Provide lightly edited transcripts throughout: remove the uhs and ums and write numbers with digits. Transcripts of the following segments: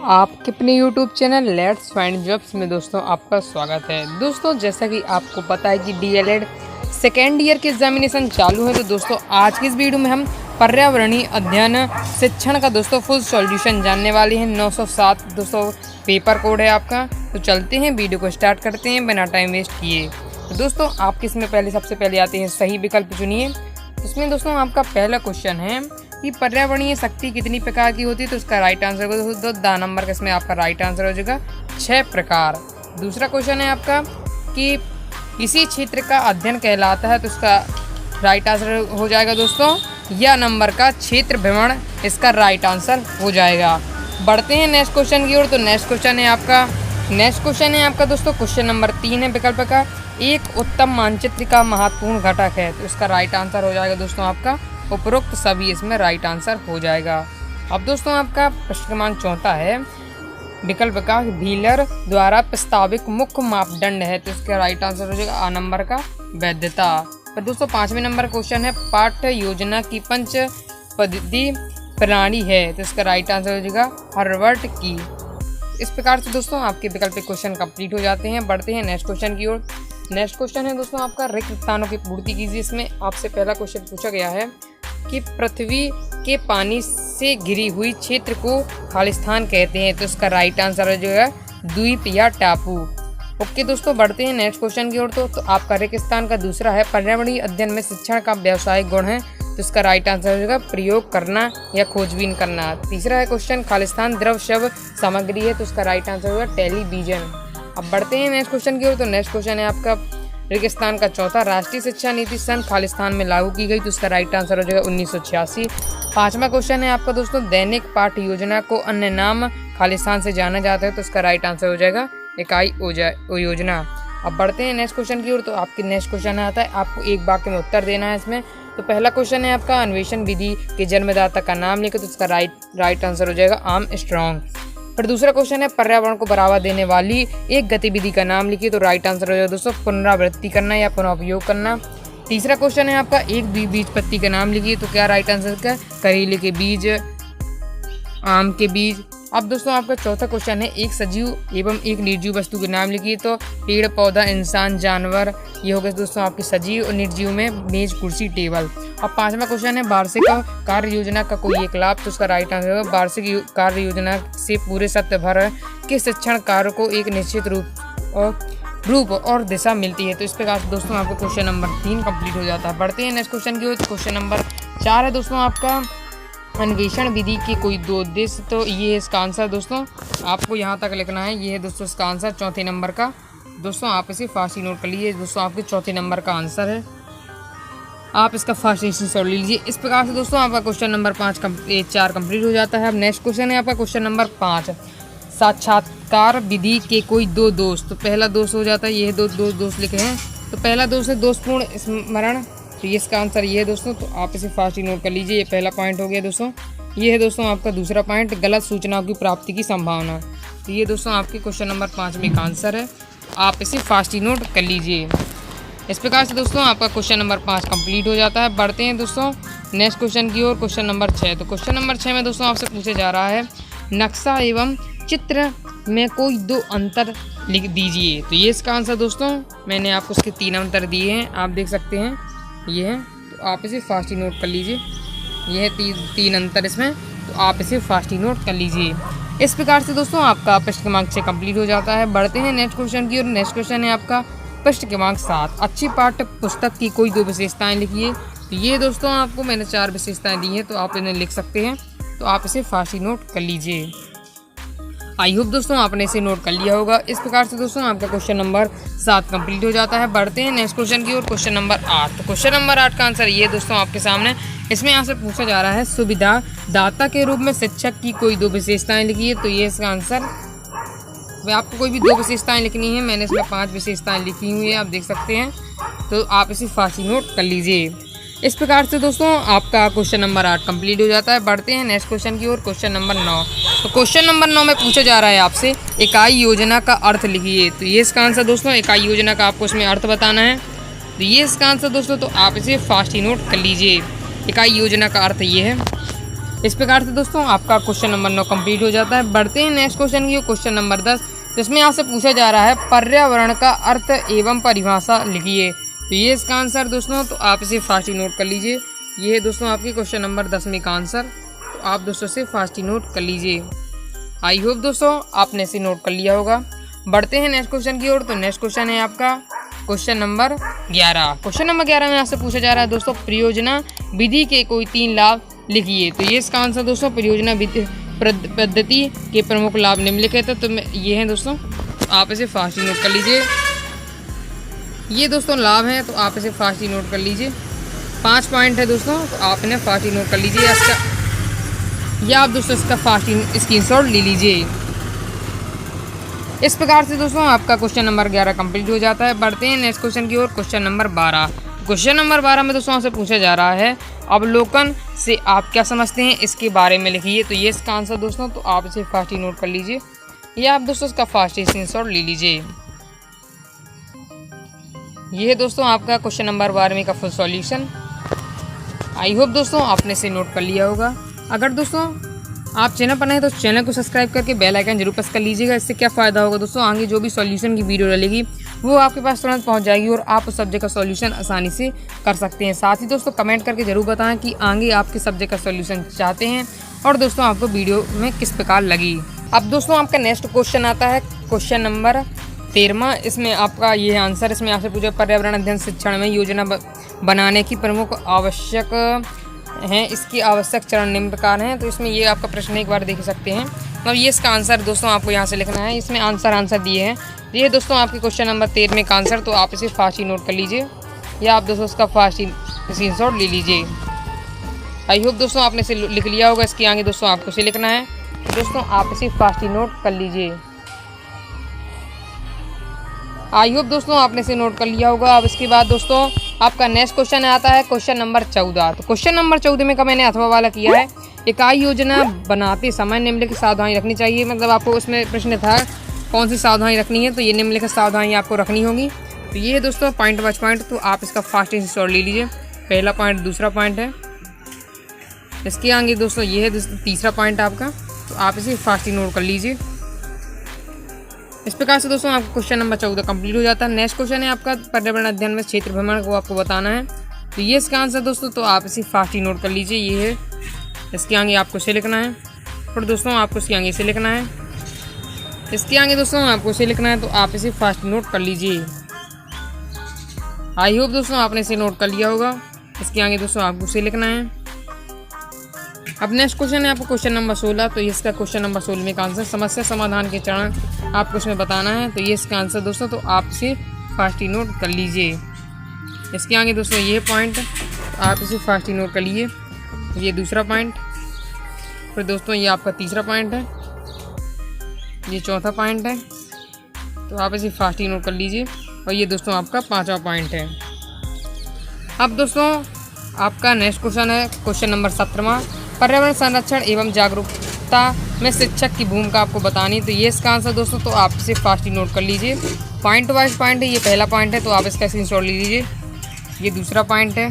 आपके अपने YouTube channel let's find jobs में दोस्तों आपका स्वागत है। दोस्तों जैसा कि आपको पता है कि DLED सेकेंड ईयर के एग्जामिनेशन चालू है, तो दोस्तों आज की इस वीडियो में हम पर्यावरणीय अध्ययन शिक्षण का दोस्तों फुल सॉल्यूशन जानने वाले हैं। 907 दोस्तों पेपर कोड है आपका। तो चलते हैं वीडियो को स्टार्ट करते हैं बिना टाइम वेस्ट किए। तो दोस्तों आपके इसमें सबसे पहले आते हैं सही विकल्प चुनिए। इसमें दोस्तों आपका पहला क्वेश्चन है कि पर्यावरणीय शक्ति कितनी प्रकार की होती है, तो इसका राइट आंसर होगा दोस्तों 10 नंबर का इसमें आपका राइट आंसर हो जाएगा 6 प्रकार। दूसरा क्वेश्चन है आपका कि किसी क्षेत्र का अध्ययन कहलाता है, तो इसका राइट आंसर हो जाएगा दोस्तों या नंबर का क्षेत्र भ्रमण इसका राइट आंसर हो जाएगा। बढ़ते हैं नेक्स्ट क्वेश्चन की ओर। तो नेक्स्ट क्वेश्चन है आपका दोस्तों क्वेश्चन नंबर 3 है विकल्प का, एक उत्तम मानचित्र का महत्वपूर्ण घटक है, तो इसका राइट आंसर हो जाएगा दोस्तों आपका उपरोक्त सभी इसमें राइट आंसर हो जाएगा। अब दोस्तों आपका प्रश्न क्रमांक 4 है विकल्प का, व्हीलर द्वारा प्रस्तावित मुख्य मापदंड है, तो इसका राइट आंसर हो जाएगा आ नंबर का वैधता। पर दोस्तों 5वें नंबर क्वेश्चन है पाठ्य योजना की पंच पद्धति प्रणाली है, तो इसका राइट आंसर हो जाएगा हार्वर्ड की। इस प्रकार से दोस्तों आपके वैकल्पिक क्वेश्चन कंप्लीट हो जाते हैं। बढ़ते हैं नेक्स्ट क्वेश्चन की ओर। नेक्स्ट क्वेश्चन है दोस्तों आपका रिक्त स्थानों की पूर्ति कीजिए। इसमें आपसे पहला क्वेश्चन पूछा गया है कि पृथ्वी के पानी से घिरी हुई क्षेत्र को खालिस्तान कहते हैं, तो इसका राइट आंसर हो जाएगा द्वीप या टापू। ओके दोस्तों बढ़ते हैं नेक्स्ट क्वेश्चन की ओर। तो आपका रेगिस्तान का दूसरा है पर्यावरणीय अध्ययन में शिक्षण का व्यावसायिक गुण है, तो इसका राइट आंसर हो जाएगा प्रयोग करना या खोजबीन करना। तीसरा है क्वेश्चन खालिस्तान द्रव शव सामग्री है, तो इसका राइट आंसर होगा टेलीविजन। अब बढ़ते हैं नेक्स्ट क्वेश्चन की ओर। तो नेक्स्ट क्वेश्चन है आपका रेगिस्तान का चौथा, राष्ट्रीय शिक्षा नीति सन खालिस्तान में लागू की गई, तो इसका राइट आंसर हो जाएगा 1986। 5वां क्वेश्चन है आपका दोस्तों दैनिक पाठ्य योजना को अन्य नाम खालिस्तान से जाना जाता है, तो इसका राइट आंसर हो जाएगा इकाई योजना। अब बढ़ते हैं नेक्स्ट क्वेश्चन की ओर। तो आपकी नेक्स्ट क्वेश्चन आता है आपको एक वाक्य में उत्तर देना है इसमें। तो पहला क्वेश्चन है आपका अन्वेषण विधि के जन्मदाता का नाम लिखे, तो इसका राइट आंसर हो जाएगा आर्मस्ट्रॉन्ग। फिर दूसरा क्वेश्चन है पर्यावरण को बढ़ावा देने वाली एक गतिविधि का नाम लिखिए, तो राइट आंसर हो जाएगा दोस्तों पुनरावृत्ति करना या पुनःउपयोग करना। तीसरा क्वेश्चन है आपका एक बीजपत्ती का नाम लिखिए, तो क्या राइट आंसर का करेले के बीज, आम के बीज। अब दोस्तों आपका चौथा क्वेश्चन है एक सजीव एवं एक निर्जीव वस्तु के नाम लिखिए, तो पेड़ पौधा इंसान जानवर, ये हो गए दोस्तों आपके सजीव और निर्जीव में मेज कुर्सी टेबल। अब 5वां क्वेश्चन है वार्षिक कार्य योजना का कोई एक लाभ, तो उसका राइट आंसर होगा वार्षिक कार्य योजना से पूरे सप्ताह भर के शिक्षण कार्य को एक निश्चित रूप और दिशा मिलती है। तो इस प्रकार से दोस्तों आपका क्वेश्चन नंबर 3 कंप्लीट हो जाता है। बढ़ते हैं नेक्स्ट क्वेश्चन की ओर। क्वेश्चन नंबर 4 है दोस्तों आपका अन्वेषण विधि के कोई 2 उद्देश्य, तो ये है इसका आंसर दोस्तों आपको यहाँ तक लिखना है। ये है दोस्तों इसका आंसर चौथे नंबर का। दोस्तों आप इसे फास्ट नोट कर लीजिए, दोस्तों आपके चौथे नंबर का आंसर है, आप इसका फास्ट स्क्रीनशॉट ले लीजिए। इस प्रकार से दोस्तों आपका क्वेश्चन नंबर 4 कंप्लीट हो जाता है। अब नेक्स्ट क्वेश्चन है आपका क्वेश्चन नंबर 5, साक्षात्कार विधि के कोई 2 दोष, तो पहला दोष हो जाता है, ये दो दोष लिखे हैं। तो पहला दोष है दोषपूर्ण स्मरण, तो ये इसका आंसर ये है दोस्तों, तो आप इसे फास्ट नोट कर लीजिए। ये पहला पॉइंट हो गया दोस्तों। ये है दोस्तों आपका दूसरा पॉइंट गलत सूचनाओं की प्राप्ति की संभावना, तो ये दोस्तों आपके क्वेश्चन नंबर 5 में का आंसर है, आप इसे फास्ट नोट कर लीजिए। इस प्रकार से दोस्तों आपका क्वेश्चन नंबर 5 कंप्लीट हो जाता है। बढ़ते हैं दोस्तों नेक्स्ट क्वेश्चन की ओर। क्वेश्चन नंबर 6, तो क्वेश्चन नंबर 6 में दोस्तों आपसे पूछा जा रहा है नक्शा एवं चित्र में कोई 2 अंतर लिख दीजिए, तो ये इसका आंसर दोस्तों मैंने आपको उसके 3 अंतर दिए हैं, आप देख सकते हैं ये है, तो आप इसे फास्ट नोट कर लीजिए। ये है 3 अंतर इसमें, तो आप इसे फास्ट नोट कर लीजिए। इस प्रकार से दोस्तों आपका प्रश्न क्रमांक 6 कंप्लीट हो जाता है। बढ़ते हैं नेक्स्ट क्वेश्चन की ओर। नेक्स्ट क्वेश्चन है आपका प्रश्न क्रमांक 7, अच्छी पाठ्य पुस्तक की कोई 2 विशेषताएं लिखिए, तो ये दोस्तों आपको मैंने 4 विशेषताएं दी हैं, तो आप इन्हें लिख सकते हैं, तो आप इसे फास्ट नोट कर लीजिए। आई होप दोस्तों आपने इसे नोट कर लिया होगा। इस प्रकार से दोस्तों आपका क्वेश्चन नंबर 7 कंप्लीट हो जाता है। बढ़ते हैं नेक्स्ट क्वेश्चन की ओर। क्वेश्चन नंबर 8, तो क्वेश्चन नंबर 8 का आंसर ये दोस्तों आपके सामने। इसमें आपसे पूछा जा रहा है सुविधा दाता के रूप में शिक्षक की कोई 2 विशेषताएं लिखिए, तो ये इसका आंसर, आपको कोई भी 2 विशेषताएं लिखनी है, मैंने इसमें 5 विशेषताएं लिखी हुई है, आप देख सकते हैं, तो आप इसे फास्ट नोट कर लीजिए। इस प्रकार से दोस्तों आपका क्वेश्चन नंबर 8 कंप्लीट हो जाता है। बढ़ते हैं नेक्स्ट क्वेश्चन की ओर। क्वेश्चन नंबर 9, तो क्वेश्चन नंबर 9 में पूछा जा रहा है आपसे इकाई योजना का अर्थ लिखिए, तो ये इसका आंसर दोस्तों इकाई योजना का आपको इसमें अर्थ बताना है, तो ये इसका आंसर दोस्तों, तो आप इसे फास्ट नोट कर लीजिए। इकाई योजना का अर्थ ये है, इस प्रकार से दोस्तों आपका क्वेश्चन नंबर 9 कंप्लीट हो जाता है। बढ़ते हैं नेक्स्ट क्वेश्चन की, क्वेश्चन नंबर 10, जिसमें आपसे पूछा जा रहा है पर्यावरण का अर्थ एवं परिभाषा लिखिए। तो ये इसका आंसर दोस्तों, तो आप इसे फास्ट ही नोट कर लीजिए। ये है दोस्तों आपके क्वेश्चन नंबर 10 में का आंसर, तो आप दोस्तों से फास्ट ही नोट कर लीजिए। आई होप दोस्तों आपने इसे नोट कर लिया होगा। बढ़ते हैं नेक्स्ट क्वेश्चन की ओर। तो नेक्स्ट क्वेश्चन है आपका क्वेश्चन नंबर 11। क्वेश्चन नंबर 11 में आपसे पूछा जा रहा है दोस्तों परियोजना विधि के कोई 3 लाभ लिखिए। तो ये इसका आंसर दोस्तों, परियोजना विधि पद्धति के प्रमुख लाभ निम्नलिखित है। तो ये है दोस्तों, तो आप इसे फास्ट ही नोट कर लीजिए। ये दोस्तों लाभ है, तो आप इसे फास्ट ही नोट कर लीजिए। 5 पॉइंट है दोस्तों, तो आप इन्हें फास्ट ही नोट कर लीजिए। इसका या आप दोस्तों इसका फास्ट ही स्क्रीनशॉट ले लीजिए। इस प्रकार से दोस्तों आपका क्वेश्चन नंबर 11 कंप्लीट हो जाता है। बढ़ते हैं नेक्स्ट क्वेश्चन की ओर, क्वेश्चन नंबर 12। क्वेश्चन नंबर 12 में दोस्तों आपसे पूछा जा रहा है अवलोकन से आप क्या समझते हैं, इसके बारे में लिखिए। तो ये इसका आंसर दोस्तों, तो आप इसे फास्ट ही नोट कर लीजिए या आप दोस्तों इसका फास्ट स्क्रीनशॉट ले लीजिए। ये है दोस्तों आपका क्वेश्चन नंबर 12 का फुल सॉल्यूशन। आई होप दोस्तों आपने इसे नोट कर लिया होगा। अगर दोस्तों आप चैनल पर नए तो चैनल को सब्सक्राइब करके बेल आइकन जरूर प्रेस कर लीजिएगा। इससे क्या फ़ायदा होगा दोस्तों, आगे जो भी सॉल्यूशन की वीडियो डलेगी वो आपके पास तुरंत पहुंच जाएगी और आप उस सब्जेक्ट का सॉल्यूशन आसानी से कर सकते हैं। साथ ही दोस्तों कमेंट करके ज़रूर बताएं कि आगे आपके सब्जेक्ट का सॉल्यूशन चाहते हैं और दोस्तों आपको वीडियो में किस प्रकार लगी। अब दोस्तों आपका नेक्स्ट क्वेश्चन आता है क्वेश्चन नंबर 13। इसमें आपका ये आंसर, इसमें आपसे पूछा पर्यावरण अध्ययन शिक्षण में योजना बनाने की प्रमुख आवश्यक हैं, इसकी आवश्यक चरण निम्न प्रकार हैं। तो इसमें ये आपका प्रश्न एक बार देख सकते हैं। मतलब ये इसका आंसर दोस्तों आपको यहाँ से लिखना है। इसमें आंसर दिए हैं। ये दोस्तों आपके क्वेश्चन नंबर 13 का आंसर, तो आप इसे फास्ट ही नोट कर लीजिए या आप दोस्तों उसका फास्ट ही स्क्रीनशॉट ले लीजिए। आई होप दोस्तों आपने इसे लिख लिया होगा। इसके आगे दोस्तों आपको इसे लिखना है, दोस्तों आप इसे फास्ट ही नोट कर लीजिए। आई होप दोस्तों आपने इसे नोट कर लिया होगा। अब इसके बाद दोस्तों आपका नेक्स्ट क्वेश्चन आता है क्वेश्चन नंबर 14। तो क्वेश्चन नंबर 14 में का मैंने अथवा वाला किया है, इकाई योजना बनाते समय निम्नलिखित सावधानी रखनी चाहिए। मतलब आपको उसमें प्रश्न था कौन सी सावधानी रखनी है, तो ये निम्नलिखित सावधानी आपको रखनी होगी। तो ये दोस्तों पॉइंट बाय पॉइंट, तो आप इसका फास्ट स्क्रीनशॉट ले लीजिए। पहला पॉइंट, दूसरा पॉइंट है। इसके आगे दोस्तों ये है दोस्तों तीसरा पॉइंट आपका, तो आप इसे फास्ट ही नोट कर लीजिए। इस प्रकार से दोस्तों आपका क्वेश्चन नंबर 14 कंप्लीट हो जाता है। नेक्स्ट क्वेश्चन है आपका पर्यावरण अध्ययन में क्षेत्र भ्रमण को आपको बताना है। तो ये इसका आंसर दोस्तों, तो आप इसे फास्ट ही नोट कर लीजिए। ये है, इसके आगे आपको इसे लिखना है और दोस्तों आपको इसके आगे इसे लिखना है। इसके आगे दोस्तों आपको इसे लिखना है, तो आप इसे फास्ट नोट कर लीजिए। आई होप दोस्तों आपने इसे नोट कर लिया होगा। इसके आगे दोस्तों आपको इसे लिखना है। अब नेक्स्ट क्वेश्चन है आपको क्वेश्चन नंबर 16। तो इसका क्वेश्चन नंबर 16 का आंसर समस्या समाधान के चरण आपको इसमें बताना है। तो ये इसका आंसर दोस्तों, तो आप इसे फास्ट ही नोट कर लीजिए। इसके आगे दोस्तों ये पॉइंट, तो आप इसे फास्ट ही नोट कर लीजिए। ये दूसरा पॉइंट, फिर दोस्तों ये आपका तीसरा पॉइंट है, ये चौथा पॉइंट है, तो आप इसे फास्ट ही नोट कर लीजिए। और ये दोस्तों आपका 5वां पॉइंट है। अब दोस्तों आपका नेक्स्ट क्वेश्चन है क्वेश्चन नंबर 17। पर्यावरण संरक्षण एवं जागरूकता में शिक्षक की भूमिका आपको बतानी। तो ये इसका आंसर दोस्तों, तो आप इसे फास्ट ही नोट कर लीजिए। पॉइंट वाइज पॉइंट है, ये पहला पॉइंट है, तो आप इसका स्क्रीनशॉट ले लीजिए। ये दूसरा पॉइंट है।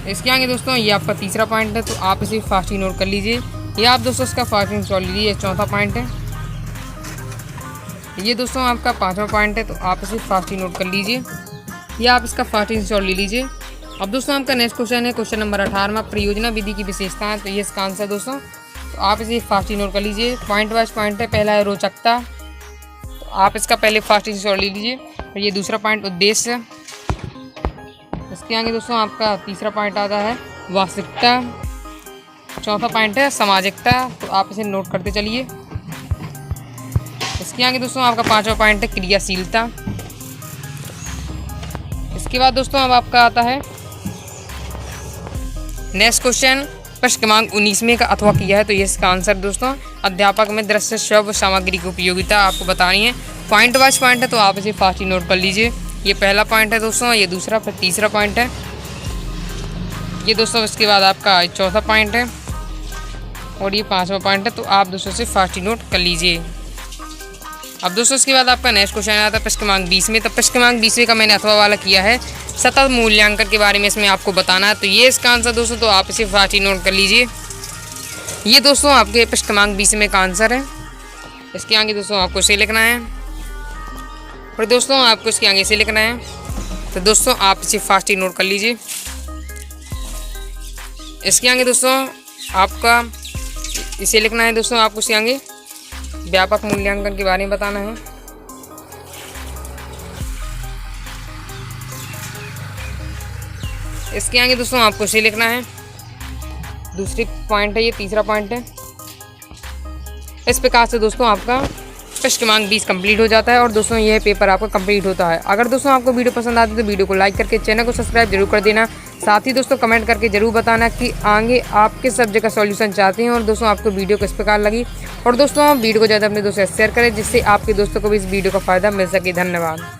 इसके आगे दोस्तों ये आपका तीसरा पॉइंट है, तो आप इसे फास्ट ही नोट कर लीजिए। ये आप दोस्तों इसका फास्ट स्क्रीनशॉट ले लीजिए। चौथा पॉइंट है। ये दोस्तों आपका 5वां पॉइंट है, तो आप इसे फास्ट ही नोट कर लीजिए या आप इसका फास्ट स्क्रीनशॉट ले लीजिए। अब दोस्तों आपका नेक्स्ट क्वेश्चन है क्वेश्चन नंबर 18। परियोजना विधि की विशेषताएं। तो ये इसका आंसर दोस्तों, तो आप इसे फास्ट ही नोट कर लीजिए। पॉइंट वाइज पॉइंट है। पहला है रोचकता, तो आप इसका पहले फास्ट स्क्रीनशॉट ले लीजिए। और ये दूसरा पॉइंट उद्देश्य। इसके आगे दोस्तों आपका तीसरा पॉइंट आता है वास्तविकता। चौथा पॉइंट है सामाजिकता, तो आप इसे नोट करते चलिए। इसके आगे दोस्तों आपका 5वां पॉइंट है क्रियाशीलता। इसके बाद दोस्तों अब आपका आता है नेक्स्ट क्वेश्चन प्रश्न क्रमांक 19 में का अथवा किया है। तो ये इसका आंसर दोस्तों, अध्यापक में दृश्य श्रव्य सामग्री की उपयोगिता आपको बतानी है। पॉइंट वाइज पॉइंट है, तो आप इसे फास्ट ही नोट कर लीजिए। ये पहला पॉइंट है दोस्तों, ये दूसरा, फिर तीसरा पॉइंट है, ये दोस्तों इसके बाद आपका चौथा पॉइंट है और ये 5वां पॉइंट है, तो आप दोस्तों से फास्ट ही नोट कर लीजिए। अब दोस्तों इसके बाद आपका नेक्स्ट क्वेश्चन आता है प्रश्न क्रमांक 20 में। तो प्रश्न क्रमांक 20 का मैंने अथवा वाला किया है। सतत मूल्यांकन के बारे में इसमें आपको बताना है। तो ये इसका आंसर दोस्तों, तो आप इसे फास्ट ही नोट कर लीजिए। ये दोस्तों आपके प्रश्न क्रमांक 20 में का आंसर है। इसके आगे दोस्तों आपको इसे लिखना है और दोस्तों आपको इसके आगे इसे लिखना है। तो दोस्तों आप इसे फास्ट ही नोट कर लीजिए। इसके आगे दोस्तों आपका इसे लिखना है। दोस्तों आपको इसके आगे व्यापक मूल्यांकन के बारे में बताना है। इसके आगे दोस्तों आपको इसे लिखना है। दूसरी पॉइंट है, ये तीसरा पॉइंट है। इस प्रकार से दोस्तों आपका प्रश्न क्रमांक 20 कंप्लीट हो जाता है और दोस्तों यह पेपर आपका कंप्लीट होता है। अगर दोस्तों आपको वीडियो पसंद आती है तो वीडियो को लाइक करके चैनल को सब्सक्राइब जरूर कर देना। साथ ही दोस्तों कमेंट करके जरूर बताना कि आगे आप किस सब्जेक्ट का सॉल्यूशन चाहते हैं और दोस्तों आपको वीडियो किस प्रकार लगी। और दोस्तों वीडियो को ज़्यादा अपने दोस्तों से शेयर करें जिससे आपके दोस्तों को भी इस वीडियो का फ़ायदा मिल सके। धन्यवाद।